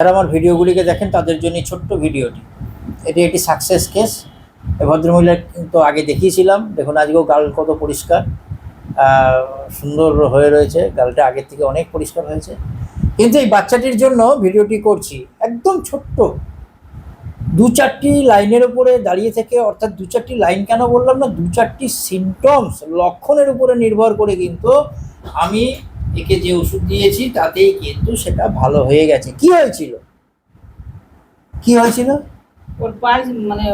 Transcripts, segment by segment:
যারা আমার ভিডিওগুলিকে দেখেন তাদের জন্য ছোট্ট ভিডিওটি। এটি একটি সাকসেস কেস। এই ভদ্রমহিলা কিন্তু আগে দেখিয়েছিলাম, দেখুন আজকেও গাল কত পরিষ্কার, সুন্দর হয়ে রয়েছে, গালটা আগের থেকে অনেক পরিষ্কার হয়েছে। কিন্তু এই বাচ্চাটির জন্য ভিডিওটি করছি, একদম ছোট্ট 2-4টি লাইনের উপরে দাঁড়িয়ে থেকে, অর্থাৎ 2-4টি লাইন কেন বললাম না, 2-4টি সিমটমস, লক্ষণের উপরে নির্ভর করে কিন্তু আমি একে যে ওষুধ দিয়েছি তাতেই কিন্তু সেটা ভালো হয়ে গেছে। কি হয়েছিল, কি হয়েছিল? ওর পায়ে মানে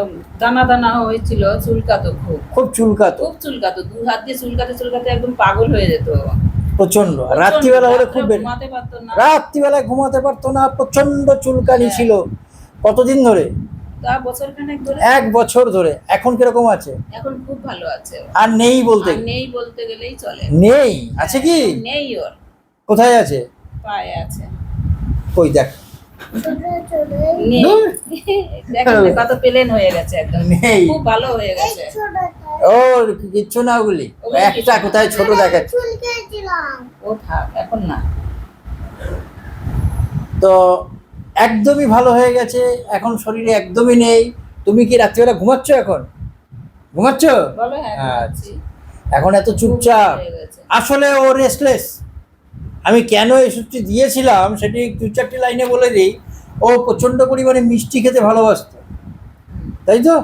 দানা দানা হয়েছিল, চুলকাতো, খুব চুলকাতো, খুব চুলকাতো, 2 হাত দিয়ে চুলকাতে চুলকাতে একদম পাগল হয়ে যেত প্রচন্ড। রাত্রিবেলা হলে খুব ঘুমাতে পারতো না, রাত্রিবেলায় ঘুমাতে পারতো না, প্রচন্ড চুলকানি ছিল। কতদিন ধরে? তা বছরখানেক ধরে। 1 বছর ধরে। এখন কিরকম আছে? এখন খুব ভালো আছে। আর নেই বলতে, নেই বলতে গেলেই চলে। নেই আছে কি? নেই, ওর কোথায় আছে? পায়ে আছে। কই দেখ, দেখেন কত প্লেন হয়ে গেছে, একদম নেই, খুব ভালো হয়ে গেছে। ওর কিচ্ছু না, ওগুলি একটা কোথায় ছোট দেখাচ্ছে। ও থাক, এখন না। তো একদমই ভালো হয়ে গেছে, এখন শরীরে একদমই নেই। তুমি কি রাত্রিবেলা ঘুমাচ্ছ? এখন ঘুমাচ্ছ? বলো হ্যাঁ, ঘুমাচ্ছি। এখন এত চুপচাপ, আসলে ও রেস্টলেস। আমি কেন এই ওষুধটি দিয়েছিলাম সেটি 2-4টি লাইনে বলে দিই। ও প্রচণ্ড পরিমাণে মিষ্টি খেতে ভালোবাসতো, তাই তো?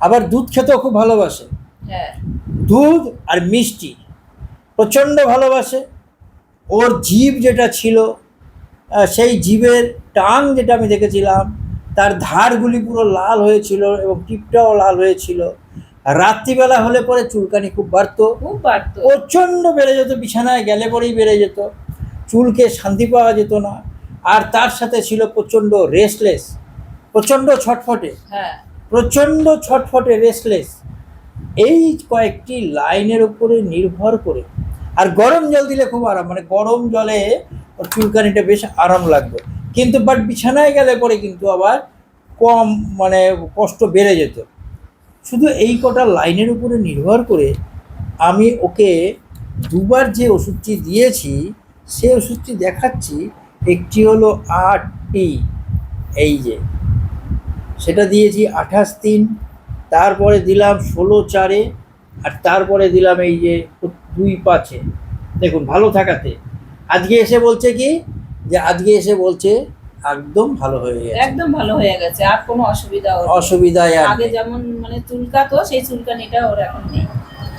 আবার দুধ খেতেও খুব ভালোবাসে। হ্যাঁ, দুধ আর মিষ্টি প্রচণ্ড ভালোবাসে। ওর জিভ যেটা ছিল, সেই জিভের টাং যেটা আমি দেখেছিলাম, তার ধারগুলি পুরো লাল হয়েছিল এবং টিপটাও লাল হয়েছিল। রাত্রিবেলা হলে পরে চুলকানি খুব বাড়তো, প্রচণ্ড বেড়ে যেত, বিছানায় গেলে পরেই বেড়ে যেত, চুলকে শান্তি পাওয়া যেত না। আর তার সাথে ছিল প্রচণ্ড রেস্টলেস, প্রচণ্ড ছটফটে, প্রচণ্ড ছটফটে, রেস্টলেস। এই কয়েকটি লাইনের উপরে নির্ভর করে, আর গরম জল দিলে খুব আরাম, মানে গরম জলে ওর চুলকানিটা বেশ আরাম লাগবে। কিন্তু বাট বিছানায় গেলে পরে কিন্তু আবার কম, মানে কষ্ট বেড়ে যেত। শুধু এই কটা লাইনের উপরে নির্ভর করে আমি ওকে 2বার যে ওষুধটি দিয়েছি সে ওষুধটি দেখাচ্ছি। একটি হলো 8টি, এই যে সেটা দিয়েছি 28 দিন, তারপরে দিলাম 16/4, আর তারপরে দিলাম এই যে 2/5। দেখুন ভালো থাকাতে আজকে এসে বলছে কি, যে আজকে এসে বলছে একদম ভালো হয়ে গেছে, একদম ভালো হয়ে গেছে, আর কোনো অসুবিধা আগে যেমন মানে চুলকাতো সেই চুলকানিটা ওর এখন নেই।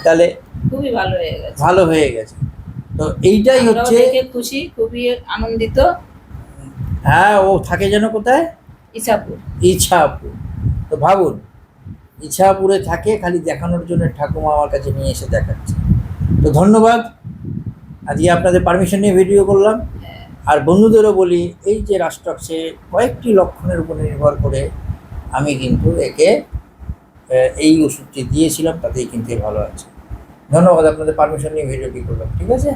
তাহলে খুবই ভালো হয়ে গেছে, ভালো হয়ে গেছে। তো এইটাই হচ্ছে খুশি, খুবই আনন্দিত। হ্যাঁ, ও থাকে যেন কোথায়? ইছাপুর। ইছাপুর। তো ভাবুন, ইছাপুরে থাকে, খালি দেখানোর জন্য ঠাকুমা আমার কাছে নিয়ে এসে দেখাচ্ছে। তো ধন্যবাদ, আজকে আপনাদের পারমিশন নিয়ে ভিডিও করলাম। আর বন্ধুদেরও বলি, এই যে রাষ্ট্রক্সে কয়েকটি লক্ষণের উপর নির্ভর করে আমি কিন্তু একে এই ওষুধটি দিয়েছিলাম, তাতেই কিন্তু ভালো আছে। ধন্যবাদ, আপনাদের পারমিশন নিয়ে ভিডিওটি করলাম। ঠিক আছে।